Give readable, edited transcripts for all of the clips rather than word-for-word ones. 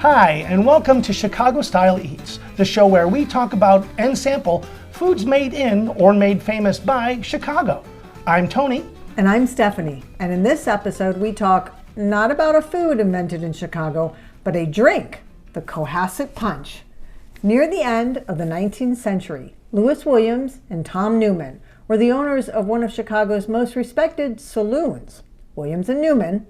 Hi, and welcome to Chicago Style Eats, the show where we talk about and sample foods made in or made famous by Chicago. I'm Tony. And I'm Stephanie. And in this episode, we talk not about a food invented in Chicago, but a drink, the Cohasset Punch. Near the end of the 19th century, Lewis Williams and Tom Newman were the owners of one of Chicago's most respected saloons, Williams and Newman.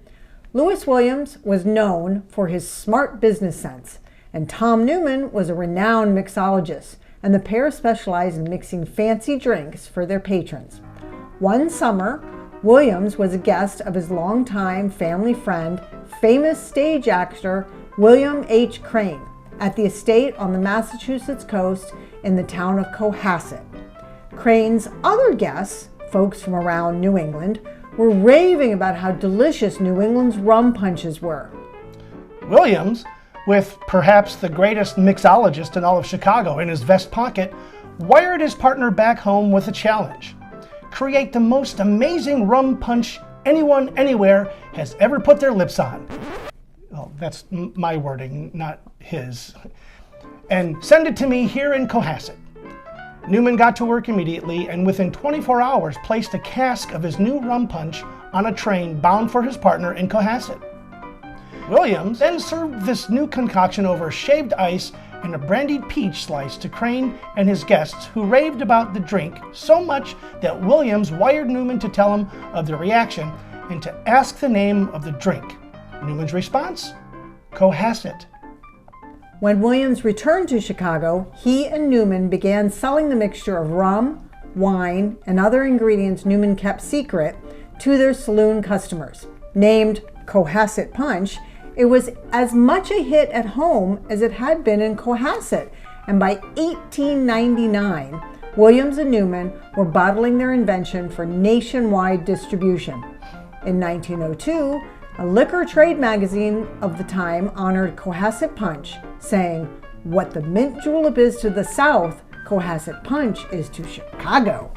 Lewis Williams was known for his smart business sense, and Tom Newman was a renowned mixologist, and the pair specialized in mixing fancy drinks for their patrons. One summer, Williams was a guest of his longtime family friend, famous stage actor William H. Crane, at the estate on the Massachusetts coast in the town of Cohasset. Crane's other guests, folks from around New England, were raving about how delicious New England's rum punches were. Williams, with perhaps the greatest mixologist in all of Chicago in his vest pocket, wired his partner back home with a challenge. Create the most amazing rum punch anyone anywhere has ever put their lips on. Well, that's my wording, not his. And send it to me here in Cohasset. Newman got to work immediately and within 24 hours placed a cask of his new rum punch on a train bound for his partner in Cohasset. Williams then served this new concoction over shaved ice and a brandied peach slice to Crane and his guests, who raved about the drink so much that Williams wired Newman to tell him of the reaction and to ask the name of the drink. Newman's response? Cohasset. When Williams returned to Chicago, he and Newman began selling the mixture of rum, wine, and other ingredients Newman kept secret to their saloon customers. Named Cohasset Punch, it was as much a hit at home as it had been in Cohasset, and by 1899, Williams and Newman were bottling their invention for nationwide distribution. In 1902, a liquor trade magazine of the time honored Cohasset Punch, saying, "What the mint julep is to the South, Cohasset Punch is to Chicago."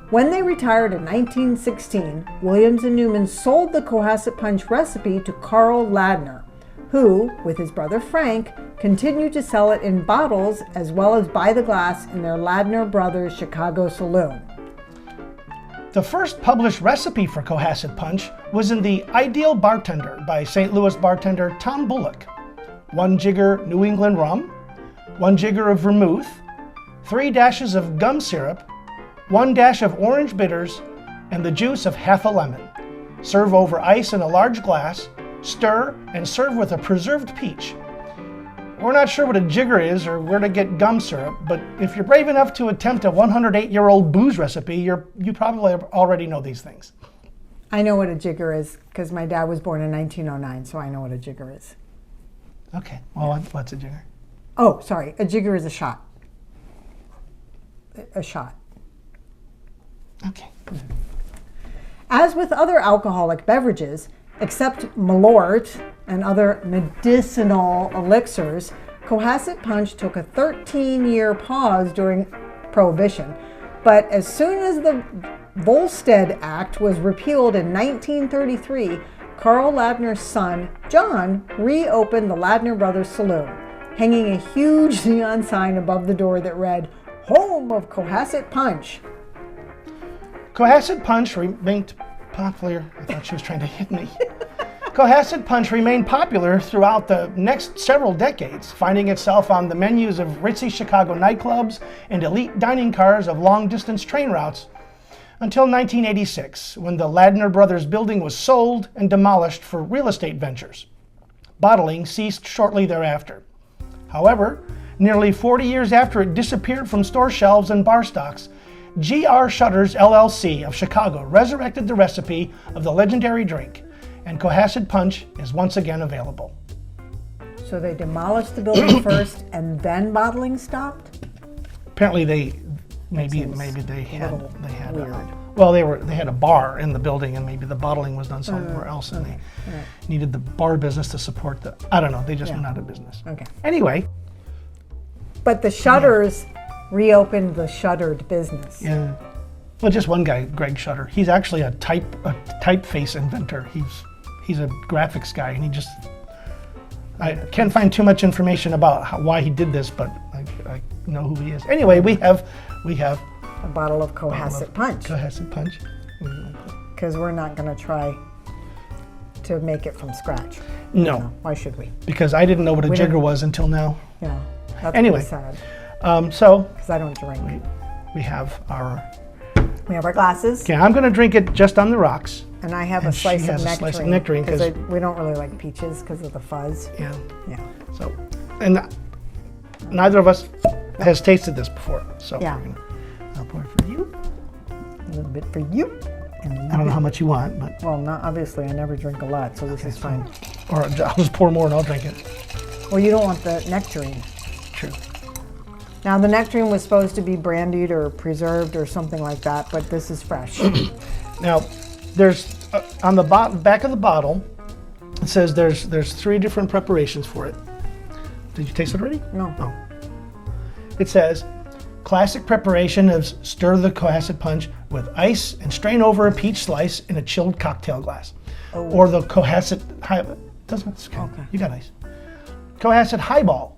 When they retired in 1916, Williams and Newman sold the Cohasset Punch recipe to Carl Ladner, who, with his brother Frank, continued to sell it in bottles as well as by the glass in their Ladner Brothers Chicago saloon. The first published recipe for Cohasset Punch was in The Ideal Bartender by St. Louis bartender Tom Bullock. 1 jigger New England rum, 1 jigger of vermouth, 3 dashes of gum syrup, 1 dash of orange bitters, and the juice of half a lemon. Serve over ice in a large glass, stir, and serve with a preserved peach. We're not sure what a jigger is or where to get gum syrup, but if you're brave enough to attempt a 108-year-old booze recipe, you probably already know these things. I know what a jigger is because my dad was born in 1909, so I know what a jigger is. Okay, well, what's a jigger? Oh, sorry, a jigger is a shot. A shot. Okay. As with other alcoholic beverages, except Malort and other medicinal elixirs, Cohasset Punch took a 13-year pause during Prohibition. But as soon as the Volstead Act was repealed in 1933, Carl Ladner's son, John, reopened the Ladner Brothers Saloon, hanging a huge neon sign above the door that read, "Home of Cohasset Punch." Cohasset Punch remained popular. I thought she was trying to hit me. Cohasset Punch remained popular throughout the next several decades, finding itself on the menus of ritzy Chicago nightclubs and elite dining cars of long-distance train routes until 1986, when the Ladner Brothers building was sold and demolished for real estate ventures. Bottling ceased shortly thereafter. However, nearly 40 years after it disappeared from store shelves and bar stocks, G.R. Shutters LLC of Chicago resurrected the recipe of the legendary drink, and Cohasset Punch is once again available. So they demolished the building first and then bottling stopped? Apparently they had a bar in the building and maybe the bottling was done somewhere else and they needed the bar business to support I don't know, they just went out of business. Okay. Anyway. But the Shutters reopened the shuttered business. Yeah. Well, just one guy, Greg Shutter. He's actually a typeface inventor. He's a graphics guy, and he just I can't find too much information about why he did this, but I know who he is. Anyway, we have A bottle of Cohasset punch. Cohasset punch. Because we're not going to try to make it from scratch. No, Why should we? because I didn't know what a jigger was until now. Yeah. That's Anyway. pretty sad. So Because I don't drink. we have our. We have our glasses. Okay, I'm going to drink it just on the rocks. And I have And a slice she of has a nectarine. slice of nectarine, 'cause- we don't really like peaches because of the fuzz. Yeah. Yeah. So, and neither of us has tasted this before. So Yeah. I'll pour it for you. A little bit for you. And I don't know how much you want, but Well, not obviously. I never drink a lot, so this is fine. or I'll just pour more and I'll drink it. Well, you don't want the nectarine. True. Now, the nectarine was supposed to be brandied or preserved or something like that, but this is fresh. Now, there's on the back of the bottle, it says there's 3 different preparations for it. Did you taste it already? No. Oh. It says, classic preparation is stir the Cohasset punch with ice and strain over a peach slice in a chilled cocktail glass. Or the Cohasset doesn't. Okay. You got ice. Cohasset highball.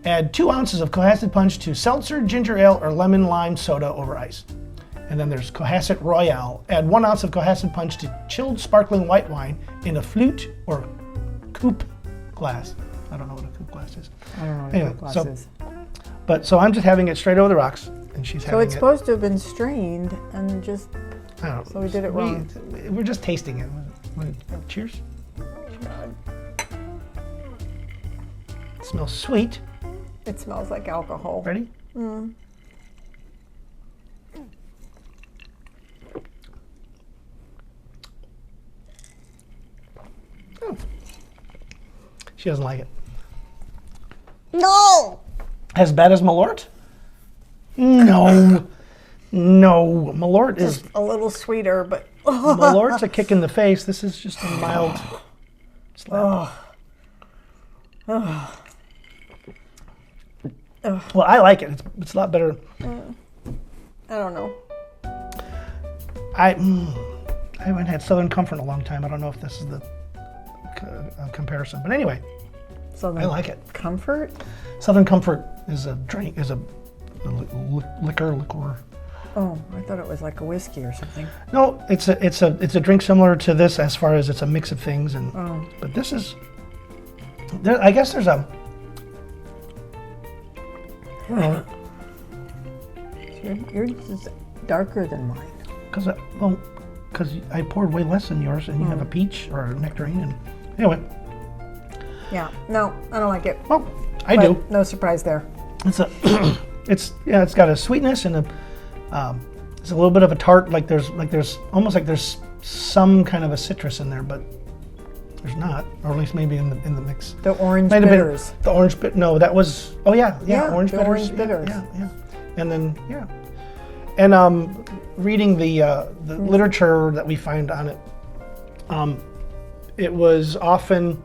Add 2 ounces of Cohasset punch to seltzer, ginger ale, or lemon lime soda over ice. And then there's Cohasset Royale. Add 1 ounce of Cohasset punch to chilled sparkling white wine in a flute or coupe glass. I don't know what a coupe glass is. I don't know what Anyway, the glass so- is. So I'm just having it straight over the rocks, and she's So having it's it. supposed to have been strained and just. I don't know. so we did it wrong. We're just tasting it. Cheers. It smells sweet. It smells like alcohol. Ready? Oh. She doesn't like it. No! As bad as Malort? No. No. Malort is A little sweeter, but. Malort's a kick in the face. This is just a mild slap. Well, I like it. It's a lot better. I don't know. I haven't had Southern Comfort in a long time. I don't know if this is the comparison, but anyway, Southern I like it. Comfort? Southern Comfort is a drink, is a liquor. Oh, I thought it was like a whiskey or something. No, it's a drink similar to this as far as it's a mix of things, and but this is. I guess there's a. I don't know, Yours is darker than mine. because I poured way less than yours, and you have a peach or a nectarine, and anyway. Yeah. No, I don't like it. Well, I But do. no surprise there. It's a, it's got a sweetness and it's a little bit of a tart. Like there's almost like there's some kind of a citrus in there, but there's not, or at least maybe in the mix. The orange Might have been bitters. the orange bit. No, that was. Oh yeah, Yeah, orange the bitters. orange bitters. Yeah. And then and reading the literature that we find on it, it was often.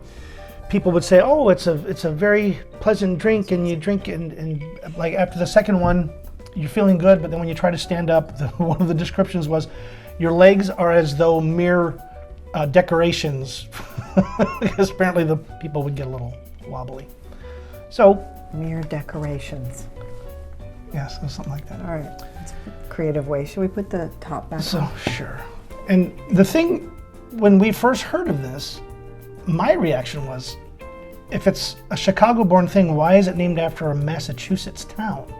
People would say, "Oh, it's a very pleasant drink, and you drink it, and like after the second one, you're feeling good, but then when you try to stand up, one of the descriptions was, your legs are as though mere decorations," because apparently the people would get a little wobbly. So, Mere decorations. yes, it was something like that. All right. That's a creative way. Should we put the top back So on? sure. And the thing, when we first heard of this, my reaction was, if it's a Chicago-born thing, why is it named after a Massachusetts town?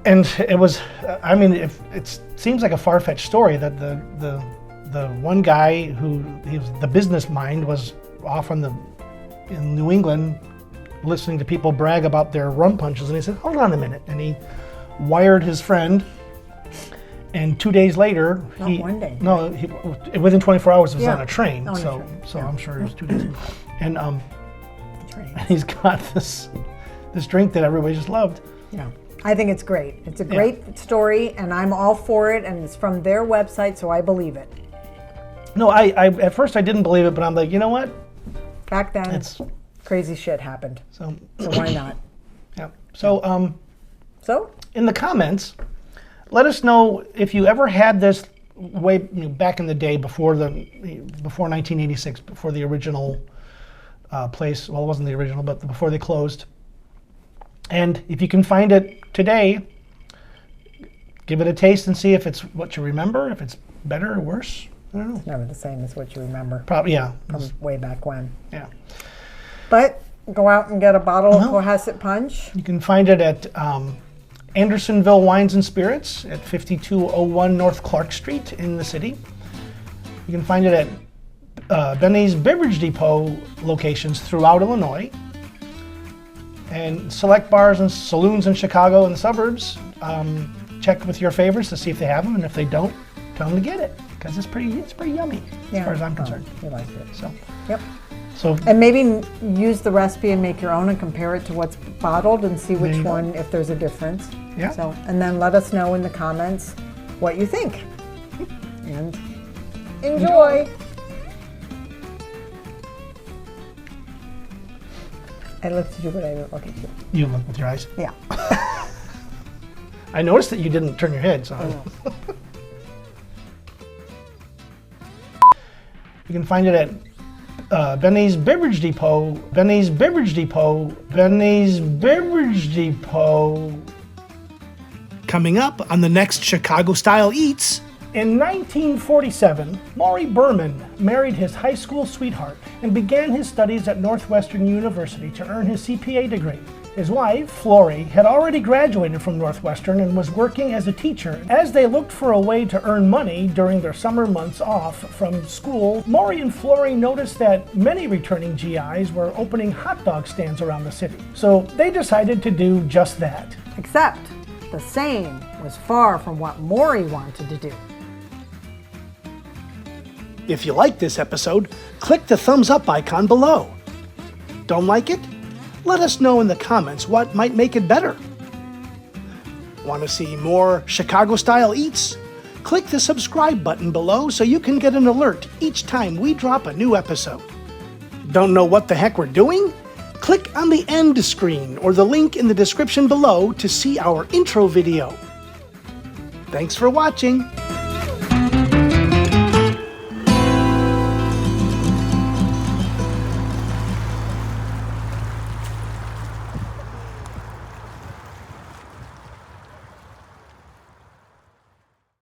And it was, I mean, it seems like a far-fetched story that the one guy who he was the business mind was off in New England, listening to people brag about their rum punches, and he said, "Hold on a minute," and he wired his friend. And 2 days later, Not 1 day. No, within 24 hours, it was Yeah. on a train. On a so, train, so yeah. I'm sure it was 2 days. And Train. he's got this drink that everybody just loved. Yeah. I think it's great. It's a great story, and I'm all for it, and it's from their website, so I believe it. No, I at first I didn't believe it, but I'm like, you know what? Back then, It's crazy shit happened, so so why not? yeah. So So, in the comments, let us know if you ever had this way back in the day before 1986, before the original place. Well, it wasn't the original, but before they closed. And if you can find it today, give it a taste and see if it's what you remember, if it's better or worse. I don't know. It's never the same as what you remember. Probably, yeah. From way back when. Yeah. But go out and get a bottle of Cohasset Punch. You can find it at Andersonville Wines and Spirits at 5201 North Clark Street in the city. You can find it at Benny's Beverage Depot locations throughout Illinois, and select bars and saloons in Chicago and the suburbs. Check with your favorites to see if they have them, and if they don't, tell them to get it, because it's pretty yummy as far as I'm concerned. You like it. So, yep. So, And maybe use the recipe and make your own and compare it to what's bottled and see which one, if there's a difference. Yeah. So, and then let us know in the comments what you think. And enjoy. I looked at you, but I didn't look at you. you look with your eyes. Yeah. I noticed that you didn't turn your head, so. You can find it at Benny's Beverage Depot, Benny's Beverage Depot, Benny's Beverage Depot. Coming up on the next Chicago Style Eats. In 1947, Maury Berman married his high school sweetheart and began his studies at Northwestern University to earn his CPA degree. His wife, Flory, had already graduated from Northwestern and was working as a teacher. As they looked for a way to earn money during their summer months off from school, Maury and Flory noticed that many returning GIs were opening hot dog stands around the city. So they decided to do just that. Except the same was far from what Maury wanted to do. If you like this episode, click the thumbs up icon below. Don't like it? Let us know in the comments what might make it better. Want to see more Chicago Style Eats? Click the subscribe button below so you can get an alert each time we drop a new episode. Don't know what the heck we're doing? Click on the end screen or the link in the description below to see our intro video. Thanks for watching.